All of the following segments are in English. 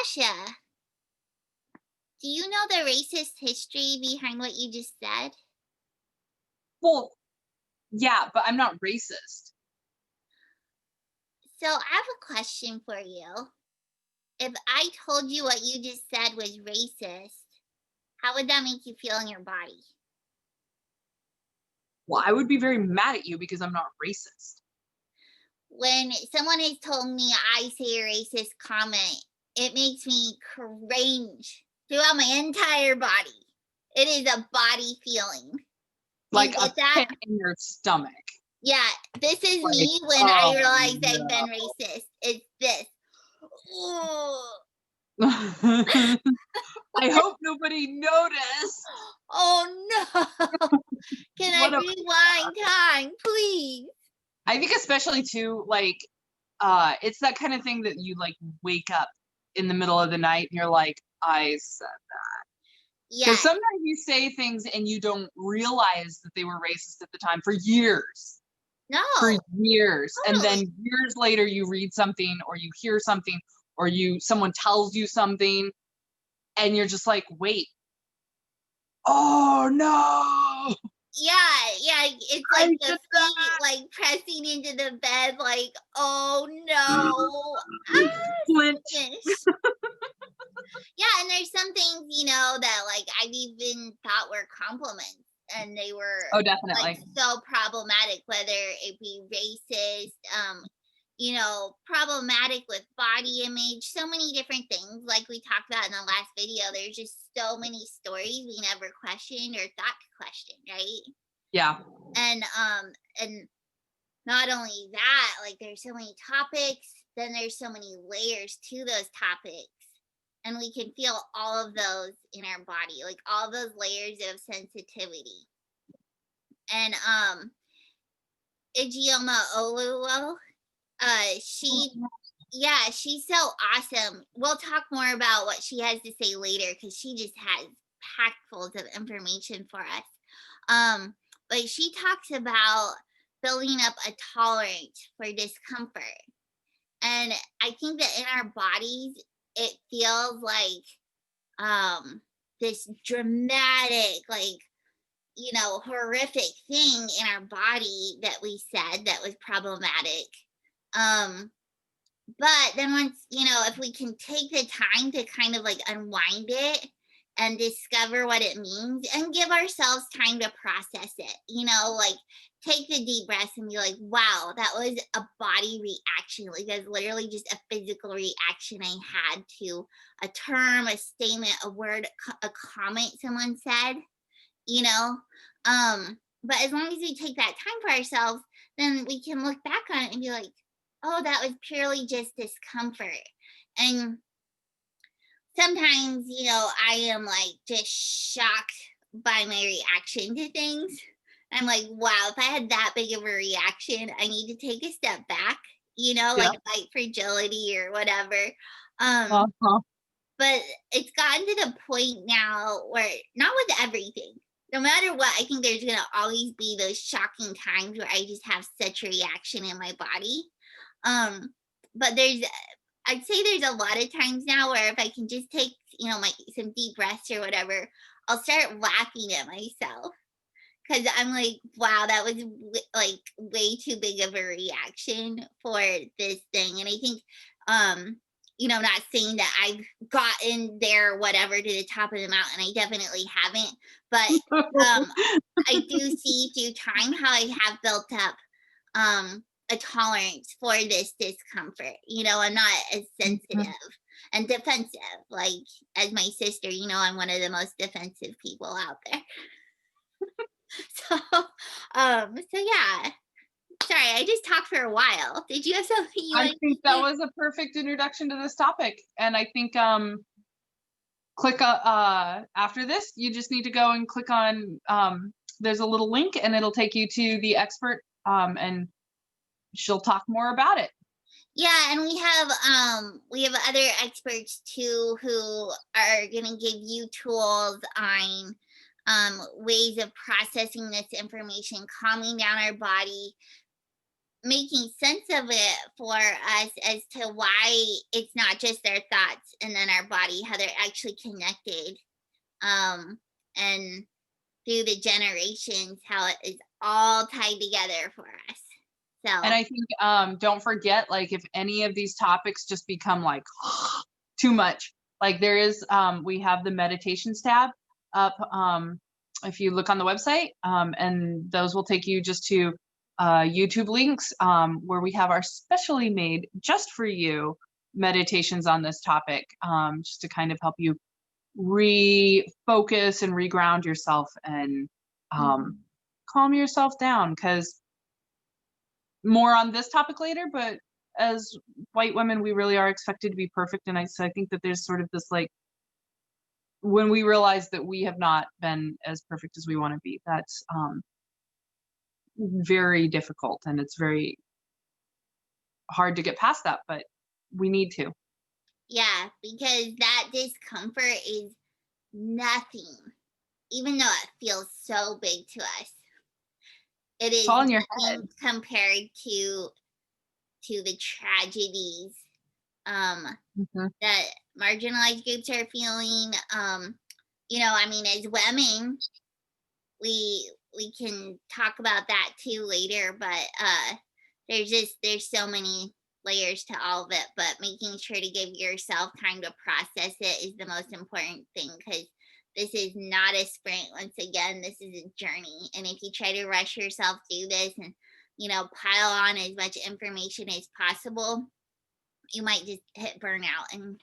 Sasha, do you know the racist history behind what you just said? Well, yeah, but I'm not racist. So I have a question for you. If I told you what you just said was racist, how would that make you feel in your body? Well, I would be very mad at you because I'm not racist. When someone has told me I say a racist comment, it makes me cringe throughout my entire body. It is a body feeling. Do you Like a get that? pit in your stomach. Yeah, this is Like, me when I oh realize I've been no. racist. It's this. Ugh. I hope nobody noticed. Oh no! Can I What a rewind time, please? I think especially too, like, it's that kind of thing that you like wake up in the middle of the night and you're like, I said because Yes. sometimes you say things and you don't realize that they were racist at the time for years. For No. years, and then Totally. years later you read something or you hear something or you someone tells you something and you're just like, "Wait, oh no, Yeah, yeah. It's I like the did feet like pressing into the bed, like, oh no. Ah, flinch." goodness. Yeah, and there's some things, that like I've even thought were compliments and they were Oh, like definitely. so problematic, whether it be racist, problematic with body image, so many different things. Like we talked about in the last video, there's just so many stories we never questioned or thought to question, right? Yeah. And not only that, like there's so many topics, then there's so many layers to those topics. And we can feel all of those in our body, like all those layers of sensitivity. And Ijeoma Oluo, she yeah, she's so awesome. We'll talk more about what she has to say later because she just has packed full of information for us. Um, but she talks about building up a tolerance for discomfort. And I think that in our bodies, it feels like this dramatic, like, horrific thing in our body that we said that was problematic. Um, but then once, if we can take the time to kind of like unwind it and discover what it means and give ourselves time to process it, like take the deep breaths and be like, wow, that was a body reaction. Like that's literally just a physical reaction I had to a term, a statement, a word, a comment someone said, you know? But as long as we take that time for ourselves, then we can look back on it and be like, oh, that was purely just discomfort. And sometimes, I am like just shocked by my reaction to things. I'm like, wow, if I had that big of a reaction, I need to take a step back, Yep. like fight fragility or whatever. Um, Uh-huh. but it's gotten to the point now where not with everything. No matter what, I think there's gonna always be those shocking times where I just have such a reaction in my body. Um, but I'd say there's a lot of times now where if I can just take, my some deep breaths or whatever, I'll start laughing at myself because I'm like, wow, that was like way too big of a reaction for this thing. And I think, not saying that I've gotten there, whatever, to the top of the mountain. I definitely haven't, but I do see through time how I have built up a tolerance for this discomfort. I'm not as sensitive and defensive. Like as my sister, I'm one of the most defensive people out there. So, so yeah. Sorry, I just talked for a while. Did you have something you I wanted to think that say? was a perfect introduction to this topic, and I think, click, after this, you just need to go and click on, there's a little link and it'll take you to the expert, and she'll talk more about it. Yeah, and we have other experts too who are gonna give you tools on ways of processing this information, calming down our body, making sense of it for us as to why it's not just our thoughts and then our body, how they're actually connected. And through the generations, how it is all tied together for us. So And I think don't forget, like, if any of these topics just become like too much, like there is we have the meditations tab up if you look on the website, and those will take you just to YouTube links where we have our specially made just for you meditations on this topic, just to kind of help you refocus and reground yourself and calm yourself down, because more on this topic later, but as white women, we really are expected to be perfect. And so I think that there's sort of this like, when we realize that we have not been as perfect as we want to be, that's very difficult, and it's very hard to get past that, but we need to. yeah, because that discomfort is nothing, even though it feels so big to us. It It's is all in your head. nothing compared to the tragedies Mhm. that marginalized groups are feeling. I mean, as women, we can talk about that too later, but there's so many layers to all of it, but making sure to give yourself time to process it is the most important thing, because this is not a sprint. Once again, this is a journey, and if you try to rush yourself through this and pile on as much information as possible, you might just hit burnout. And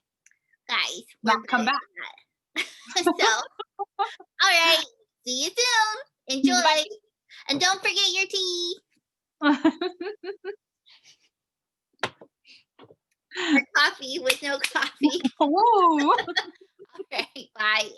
guys, we're Not come good back. at that. So all right, see you soon. Enjoy. Bye. And don't forget your tea or coffee with no coffee. Whoa. All right, bye.